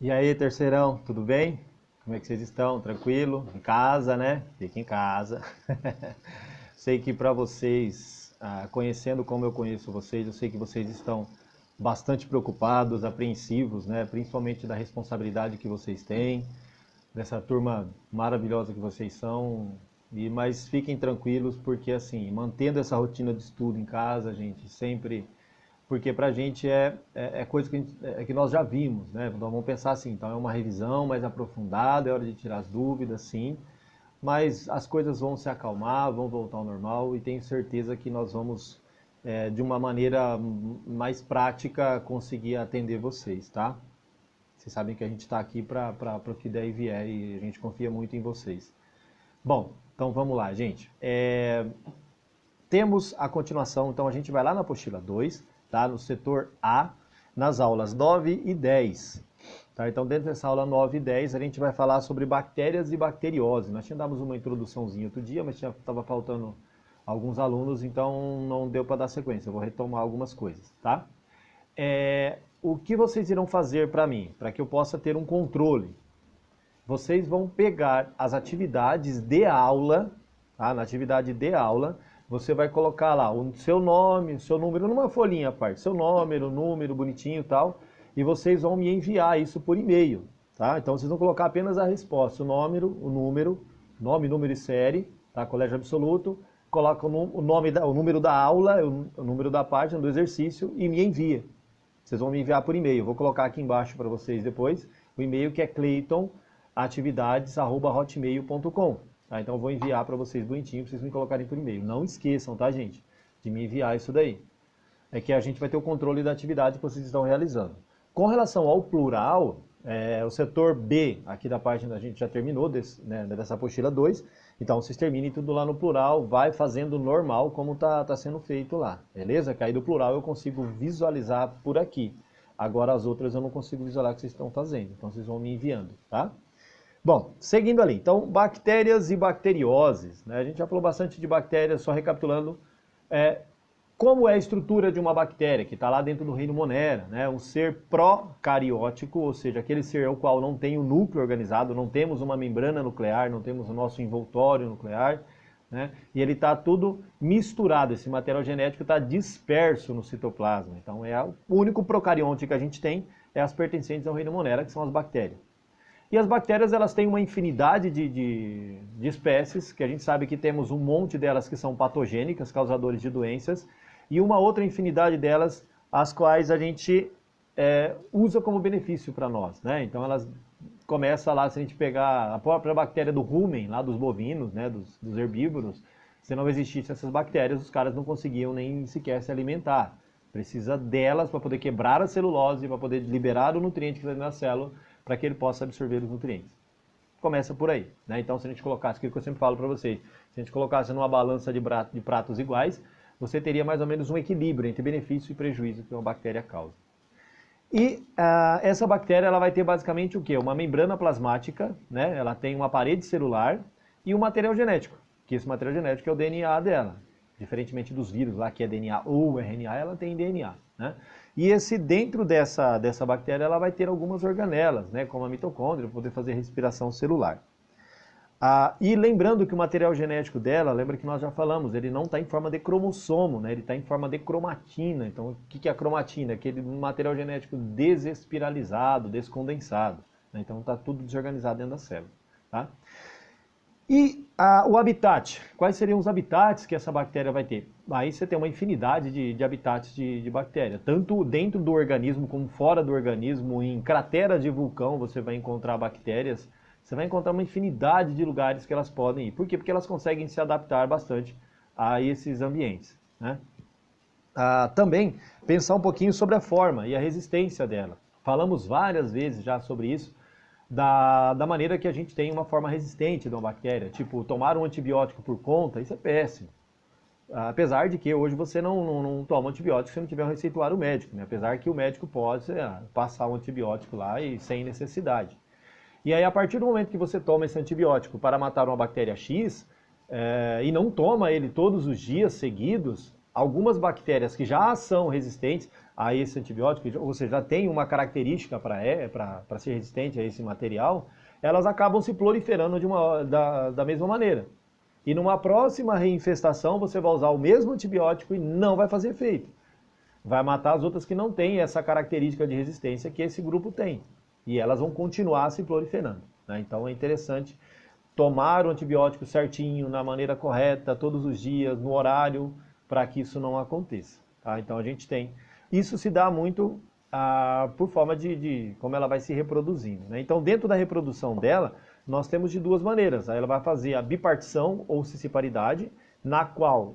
E aí, terceirão, tudo bem? Como é que vocês estão? Tranquilo? Em casa, né? Fique em casa. Sei que para vocês, conhecendo como eu conheço vocês, eu sei que vocês estão bastante preocupados, apreensivos, né? Principalmente da responsabilidade que vocês têm, dessa turma maravilhosa que vocês são. Mas fiquem tranquilos, porque assim, mantendo essa rotina de estudo em casa, gente, sempre porque para a gente é coisa que nós já vimos, né? Então vamos pensar assim, então é uma revisão mais aprofundada, é hora de tirar as dúvidas, sim, mas as coisas vão se acalmar, vão voltar ao normal e tenho certeza que nós vamos, de uma maneira mais prática, conseguir atender vocês, tá? Vocês sabem que a gente está aqui para o que der e vier e a gente confia muito em vocês. Bom, então vamos lá, gente. Temos a continuação, então a gente vai lá na apostila 2, tá? No setor A, nas aulas 9 e 10. Tá? Então dentro dessa aula 9 e 10 a gente vai falar sobre bactérias e bacteriose. Nós tínhamos uma introduçãozinha outro dia, mas estava faltando alguns alunos, então não deu para dar sequência. Eu vou retomar algumas coisas, tá? O que vocês irão fazer para mim, para que eu possa ter um controle? Vocês vão pegar as atividades de aula, tá? Na atividade de aula, você vai colocar lá o seu nome, o seu número, numa folhinha à parte, seu nome, o número bonitinho e tal, e vocês vão me enviar isso por e-mail, tá? Então vocês vão colocar apenas a resposta, nome, número e série, tá? Colégio absoluto, coloca o número da aula, o número da página do exercício e me envia. Vocês vão me enviar por e-mail. Vou colocar aqui embaixo para vocês depois o e-mail que é cleitonatividades@hotmail.com. Tá? Então eu vou enviar para vocês bonitinho, para vocês me colocarem por e-mail. Não esqueçam, tá, gente? De me enviar isso daí. É que a gente vai ter o controle da atividade que vocês estão realizando. Com relação ao plural, o setor B, aqui da página a gente já terminou dessa apostila 2. Então vocês terminem tudo lá no plural, vai fazendo normal como tá sendo feito lá. Beleza? Que aí do plural eu consigo visualizar por aqui. Agora as outras eu não consigo visualizar o que vocês estão fazendo. Então vocês vão me enviando, tá? Bom, seguindo ali, então, bactérias e bacterioses, né? A gente já falou bastante de bactérias, só recapitulando, como é a estrutura de uma bactéria, que está lá dentro do reino Monera, né? Um ser procariótico, ou seja, aquele ser ao qual não tem o núcleo organizado, não temos uma membrana nuclear, não temos o nosso envoltório nuclear, né? E ele está tudo misturado, esse material genético está disperso no citoplasma. Então, o único procarionte que a gente tem é as pertencentes ao reino Monera, que são as bactérias. E as bactérias, elas têm uma infinidade de espécies, que a gente sabe que temos um monte delas que são patogênicas, causadores de doenças, e uma outra infinidade delas, as quais a gente usa como benefício para nós, né? Então elas começam lá, se a gente pegar a própria bactéria do rumen, lá dos bovinos, né, dos herbívoros, se não existissem essas bactérias, os caras não conseguiam nem sequer se alimentar. Precisa delas para poder quebrar a celulose, para poder liberar o nutriente que está na célula, para que ele possa absorver os nutrientes. Começa por aí, né? Então se a gente colocasse, aquilo que eu sempre falo para vocês, se a gente colocasse numa balança de pratos iguais, você teria mais ou menos um equilíbrio entre benefício e prejuízo que uma bactéria causa. E essa bactéria ela vai ter basicamente o quê? Uma membrana plasmática, né? Ela tem uma parede celular e um material genético, que esse material genético é o DNA dela. Diferentemente dos vírus lá, que é DNA ou RNA, ela tem DNA, né? E dentro dessa bactéria ela vai ter algumas organelas, né? Como a mitocôndria, para poder fazer respiração celular. E lembrando que o material genético dela, lembra que nós já falamos, ele não está em forma de cromossomo, né? Ele está em forma de cromatina. Então, o que é a cromatina? Aquele material genético desespiralizado, descondensado, né? Então, está tudo desorganizado dentro da célula, tá? E o habitat, quais seriam os habitats que essa bactéria vai ter? Aí você tem uma infinidade de habitats de bactéria, tanto dentro do organismo como fora do organismo, em crateras de vulcão você vai encontrar bactérias, você vai encontrar uma infinidade de lugares que elas podem ir. Por quê? Porque elas conseguem se adaptar bastante a esses ambientes, né? Também pensar um pouquinho sobre a forma e a resistência dela. Falamos várias vezes já sobre isso, da maneira que a gente tem uma forma resistente de uma bactéria. Tipo, tomar um antibiótico por conta, isso é péssimo. Apesar de que hoje você não toma antibiótico se não tiver um receituário médico, né? Apesar que o médico pode passar um antibiótico lá e sem necessidade. E aí, a partir do momento que você toma esse antibiótico para matar uma bactéria X, e não toma ele todos os dias seguidos, algumas bactérias que já são resistentes a esse antibiótico, ou seja, já tem uma característica para ser resistente a esse material, elas acabam se proliferando da mesma maneira. E numa próxima reinfestação, você vai usar o mesmo antibiótico e não vai fazer efeito. Vai matar as outras que não têm essa característica de resistência que esse grupo tem. E elas vão continuar se proliferando, né? Então é interessante tomar o antibiótico certinho, na maneira correta, todos os dias, no horário, para que isso não aconteça. Tá? Então a gente tem. Isso se dá muito por forma de como ela vai se reproduzindo, né? Então dentro da reprodução dela, nós temos de duas maneiras. Aí ela vai fazer a bipartição ou cissiparidade, na qual,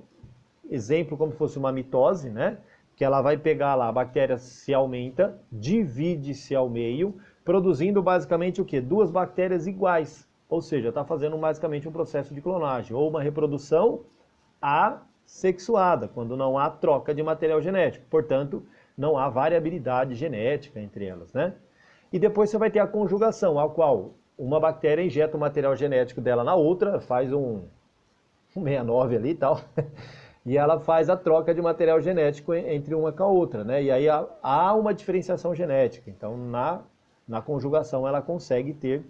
exemplo como se fosse uma mitose, né? Que ela vai pegar lá, a bactéria se aumenta, divide-se ao meio, produzindo basicamente o quê? Duas bactérias iguais. Ou seja, está fazendo basicamente um processo de clonagem, ou uma reprodução assexuada, quando não há troca de material genético. Portanto, não há variabilidade genética entre elas, né? E depois você vai ter a conjugação, a qual uma bactéria injeta o material genético dela na outra, faz um 69 ali e tal, e ela faz a troca de material genético entre uma com a outra, né? E aí há uma diferenciação genética. Então, na conjugação, ela consegue ter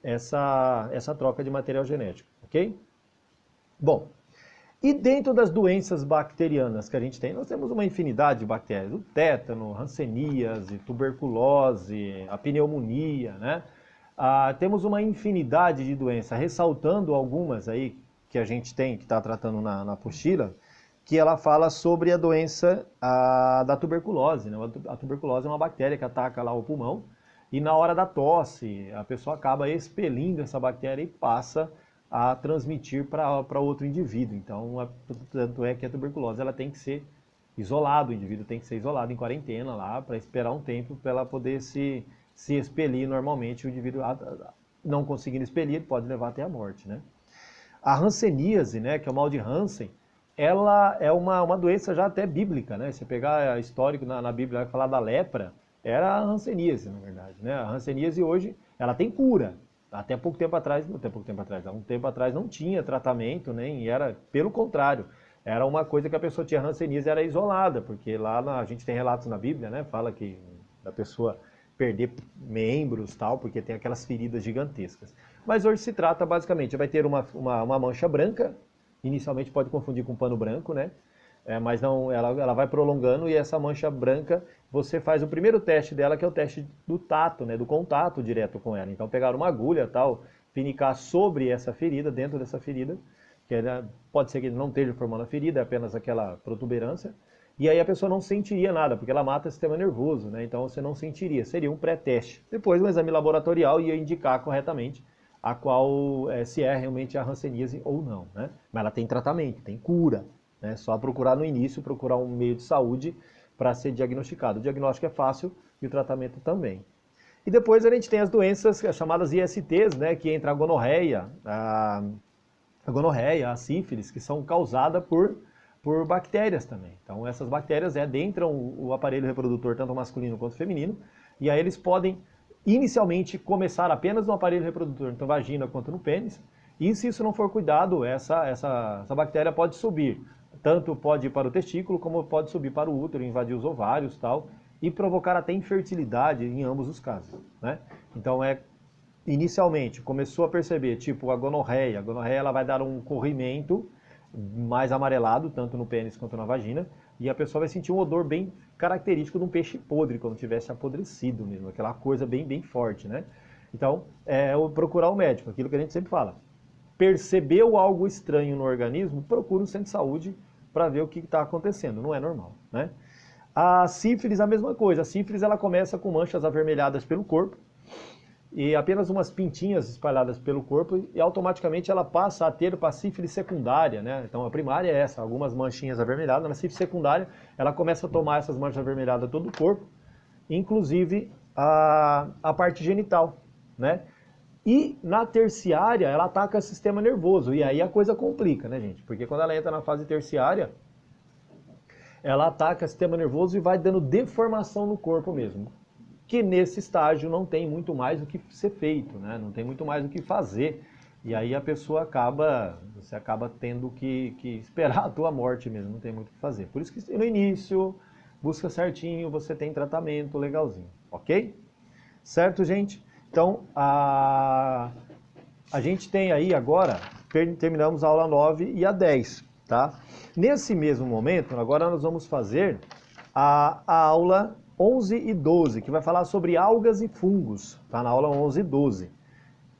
essa troca de material genético, ok? Bom, e dentro das doenças bacterianas que a gente tem, nós temos uma infinidade de bactérias, o tétano, hanseníase, tuberculose, a pneumonia, né? Temos uma infinidade de doenças, ressaltando algumas aí que a gente tem, que está tratando na apostila, que ela fala sobre a doença da tuberculose, né? A tuberculose é uma bactéria que ataca lá o pulmão, e na hora da tosse, a pessoa acaba expelindo essa bactéria e passa a transmitir para outro indivíduo. Então, tanto é que a tuberculose ela tem que ser isolada, o indivíduo tem que ser isolado em quarentena lá, para esperar um tempo para ela poder se expelir normalmente. O indivíduo não conseguindo expelir pode levar até a morte, né? A hanseníase, né, que é o mal de Hansen, ela é uma doença já até bíblica, né? Se não, histórico na Bíblia, vai falar da lepra, era a hanseníase, na verdade, né? A hanseníase hoje, ela tem cura. Há um tempo atrás não tinha tratamento, nem era, pelo contrário, era uma coisa que a pessoa tinha hanseníase, era isolada, porque lá a gente tem relatos na Bíblia, né? Fala que a pessoa perder membros, tal, porque tem aquelas feridas gigantescas. Mas hoje se trata basicamente, vai ter uma mancha branca, inicialmente pode confundir com pano branco, né? Mas não, ela vai prolongando e essa mancha branca, você faz o primeiro teste dela, que é o teste do tato, né, do contato direto com ela. Então pegar uma agulha, tal, pinicar sobre essa ferida, dentro dessa ferida, que pode ser que não esteja formando a ferida, é apenas aquela protuberância, e aí a pessoa não sentiria nada, porque ela mata o sistema nervoso, né? Então você não sentiria, seria um pré-teste. Depois um exame laboratorial ia indicar corretamente a qual se é realmente a hanseníase ou não, né? Mas ela tem tratamento, tem cura. É só procurar no início, procurar um meio de saúde para ser diagnosticado. O diagnóstico é fácil e o tratamento também. E depois a gente tem as doenças chamadas ISTs, né, que entra a gonorreia, a sífilis, que são causadas por bactérias também. Então essas bactérias adentram o aparelho reprodutor, tanto masculino quanto feminino, e aí eles podem inicialmente começar apenas no aparelho reprodutor, tanto vagina quanto no pênis, e se isso não for cuidado, essa bactéria pode subir. Tanto pode ir para o testículo, como pode subir para o útero, invadir os ovários, tal, e provocar até infertilidade em ambos os casos, né? Então inicialmente começou a perceber, tipo a gonorreia ela vai dar um corrimento mais amarelado, tanto no pênis quanto na vagina, e a pessoa vai sentir um odor bem característico de um peixe podre, como tivesse apodrecido mesmo, aquela coisa bem forte, né? Então, procurar o médico, aquilo que a gente sempre fala. Percebeu algo estranho no organismo, procura um centro de saúde para ver o que está acontecendo, não é normal, né? A sífilis, a mesma coisa, a sífilis ela começa com manchas avermelhadas pelo corpo, e apenas umas pintinhas espalhadas pelo corpo, e automaticamente ela passa a ter a sífilis secundária, né? Então a primária é essa, algumas manchinhas avermelhadas, na sífilis secundária ela começa a tomar essas manchas avermelhadas todo o corpo, inclusive a parte genital, né? E na terciária, ela ataca o sistema nervoso. E aí a coisa complica, né, gente? Porque quando ela entra na fase terciária, ela ataca o sistema nervoso e vai dando deformação no corpo mesmo. Que nesse estágio não tem muito mais o que ser feito, né? Não tem muito mais o que fazer. E aí a pessoa você acaba tendo que esperar a tua morte mesmo, não tem muito o que fazer. Por isso que no início, busca certinho, você tem tratamento legalzinho, ok? Certo, gente? Então, a gente tem aí agora, terminamos a aula 9 e a 10, tá? Nesse mesmo momento, agora nós vamos fazer a aula 11 e 12, que vai falar sobre algas e fungos, tá? Na aula 11 e 12.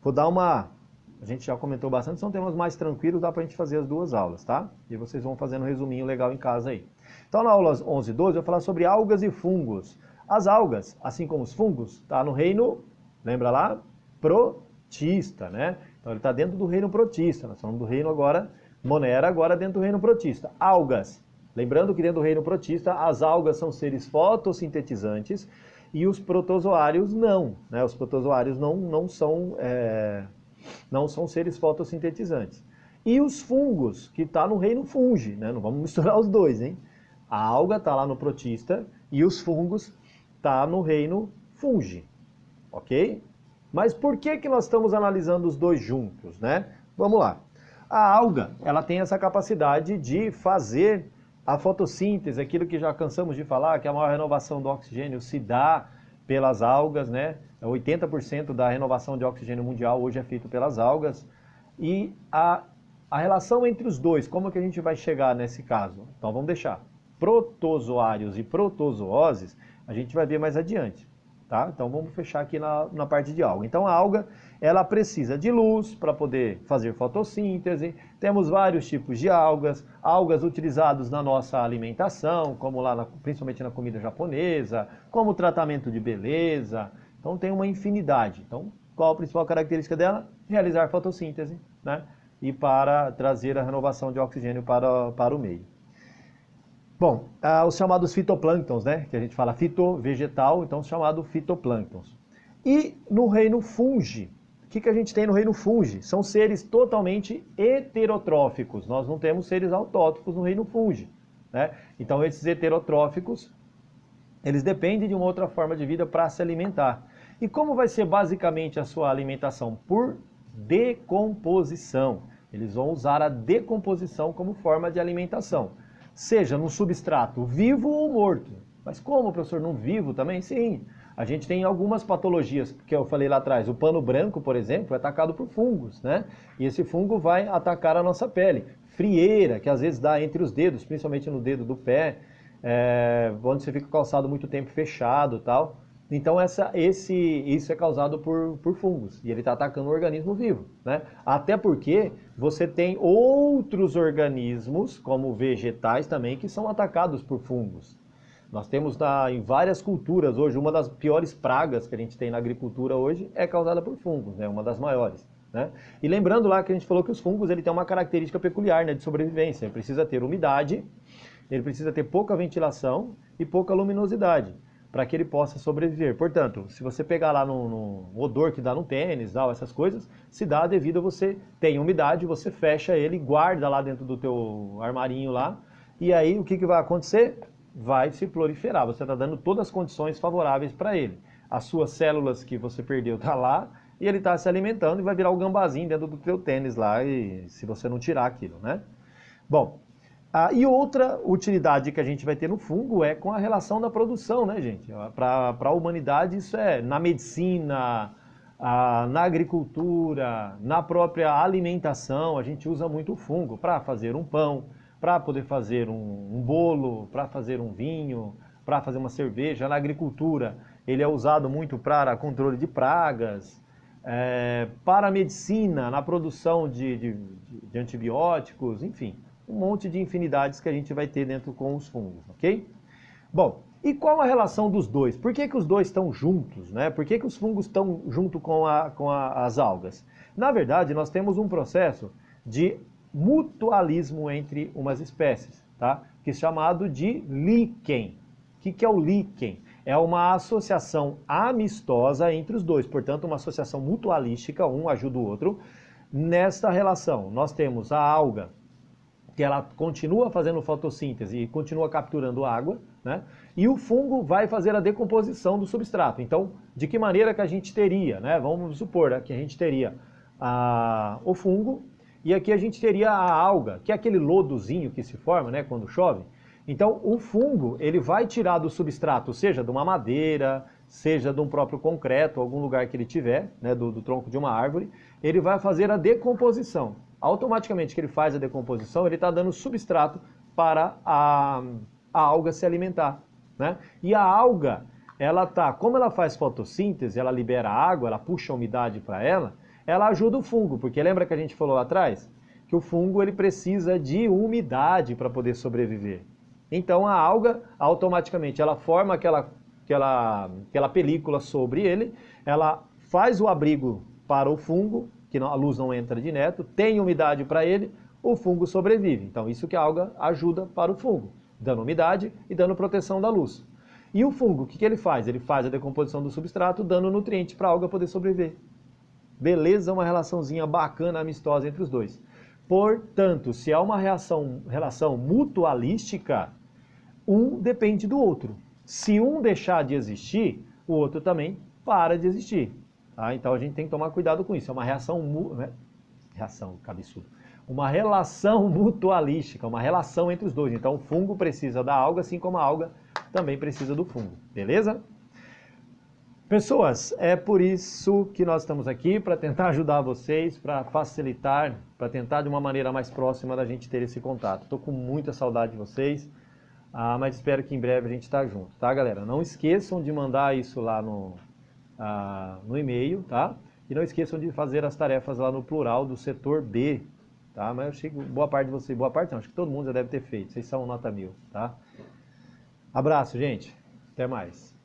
Vou dar uma... A gente já comentou bastante, são temas mais tranquilos, dá pra gente fazer as duas aulas, tá? E vocês vão fazendo um resuminho legal em casa aí. Então, na aula 11 e 12, eu vou falar sobre algas e fungos. As algas, assim como os fungos, tá no reino, lembra lá? Protista, né? Então, ele está dentro do reino protista. Nós falamos do reino agora, Monera, agora dentro do reino protista. Algas. Lembrando que dentro do reino protista, as algas são seres fotossintetizantes e os protozoários não, né? Os protozoários não são seres fotossintetizantes. E os fungos, que está no reino fungi, né? Não vamos misturar os dois, hein? A alga está lá no protista e os fungos tá no reino fungi, ok? Mas por que nós estamos analisando os dois juntos, né? Vamos lá. A alga, ela tem essa capacidade de fazer a fotossíntese, aquilo que já cansamos de falar, que a maior renovação do oxigênio se dá pelas algas, né? 80% da renovação de oxigênio mundial hoje é feito pelas algas. E a relação entre os dois, como que a gente vai chegar nesse caso? Então vamos deixar. Protozoários e protozooses, a gente vai ver mais adiante, tá? Então vamos fechar aqui na parte de alga. Então a alga, ela precisa de luz para poder fazer fotossíntese. Temos vários tipos de algas utilizados na nossa alimentação, como lá, principalmente na comida japonesa, como tratamento de beleza. Então tem uma infinidade. Então qual a principal característica dela? Realizar fotossíntese, né? E para trazer a renovação de oxigênio para o meio. Bom, os chamados fitoplânctons, né? Que a gente fala fitovegetal, então os chamados fitoplânctons. E no reino fungi, o que a gente tem no reino fungi? São seres totalmente heterotróficos. Nós não temos seres autótrofos no reino fungi, né? Então esses heterotróficos, eles dependem de uma outra forma de vida para se alimentar. E como vai ser basicamente a sua alimentação? Por decomposição. Eles vão usar a decomposição como forma de alimentação. Seja no substrato vivo ou morto. Mas como, professor, não vivo também? Sim, a gente tem algumas patologias, que eu falei lá atrás. O pano branco, por exemplo, é atacado por fungos, né? E esse fungo vai atacar a nossa pele. Frieira, que às vezes dá entre os dedos, principalmente no dedo do pé, onde você fica com o calçado muito tempo fechado e tal. Então isso é causado por fungos, e ele está atacando o organismo vivo, né? Até porque você tem outros organismos, como vegetais também, que são atacados por fungos. Nós temos em várias culturas hoje, uma das piores pragas que a gente tem na agricultura hoje é causada por fungos, né? Uma das maiores, né? E lembrando lá que a gente falou que os fungos ele tem uma característica peculiar, né, de sobrevivência. Ele precisa ter umidade, ele precisa ter pouca ventilação e pouca luminosidade, para que ele possa sobreviver. Portanto, se você pegar lá no odor que dá no tênis, essas coisas, se dá devido a você ter umidade, você fecha ele, guarda lá dentro do teu armarinho lá, e aí o que vai acontecer? Vai se proliferar, você está dando todas as condições favoráveis para ele. As suas células que você perdeu tá lá, e ele está se alimentando e vai virar o gambazinho dentro do teu tênis lá, e se você não tirar aquilo, né? Bom, e outra utilidade que a gente vai ter no fungo é com a relação da produção, né, gente? Para a humanidade isso é na medicina, na agricultura, na própria alimentação, a gente usa muito o fungo para fazer um pão, para poder fazer um bolo, para fazer um vinho, para fazer uma cerveja. Na agricultura ele é usado muito para controle de pragas, para a medicina, na produção de antibióticos, enfim. Um monte de infinidades que a gente vai ter dentro com os fungos, ok? Bom, e qual a relação dos dois? Por que os dois estão juntos, né? Por que os fungos estão junto com as algas? Na verdade, nós temos um processo de mutualismo entre umas espécies, tá? Que é chamado de líquen. O que é o líquen? É uma associação amistosa entre os dois, portanto, uma associação mutualística, um ajuda o outro. Nesta relação, nós temos a alga, que ela continua fazendo fotossíntese e continua capturando água, né? E o fungo vai fazer a decomposição do substrato. Então, de que maneira que a gente teria, né? Vamos supor que a gente teria o fungo, e aqui a gente teria a alga, que é aquele lodozinho que se forma, né, quando chove. Então, o fungo, ele vai tirar do substrato, seja de uma madeira, seja de um próprio concreto, algum lugar que ele tiver, né, do tronco de uma árvore, ele vai fazer a decomposição. Automaticamente que ele faz a decomposição, ele está dando substrato para a alga se alimentar, né? E a alga, como ela faz fotossíntese, ela libera água, ela puxa a umidade para ela ajuda o fungo, porque lembra que a gente falou lá atrás? Que o fungo ele precisa de umidade para poder sobreviver. Então a alga, automaticamente, ela forma aquela película sobre ele, ela faz o abrigo para o fungo, que a luz não entra direto, tem umidade para ele, o fungo sobrevive. Então isso que a alga ajuda para o fungo, dando umidade e dando proteção da luz. E o fungo, o que ele faz? Ele faz a decomposição do substrato, dando nutriente para a alga poder sobreviver. Beleza? Uma relaçãozinha bacana, amistosa entre os dois. Portanto, se há uma relação mutualística, um depende do outro. Se um deixar de existir, o outro também para de existir. Tá? Então a gente tem que tomar cuidado com isso. É uma uma relação mutualística, uma relação entre os dois. Então o fungo precisa da alga, assim como a alga também precisa do fungo. Beleza? Pessoas, é por isso que nós estamos aqui, para tentar ajudar vocês, para facilitar, para tentar de uma maneira mais próxima da gente ter esse contato. Estou com muita saudade de vocês, mas espero que em breve a gente está junto, tá, galera? Não esqueçam de mandar isso lá no e-mail, tá? E não esqueçam de fazer as tarefas lá no plural do setor B, tá? Mas eu achei que boa parte de vocês, boa parte não, acho que todo mundo já deve ter feito, vocês são nota 1000, tá? Abraço, gente, até mais.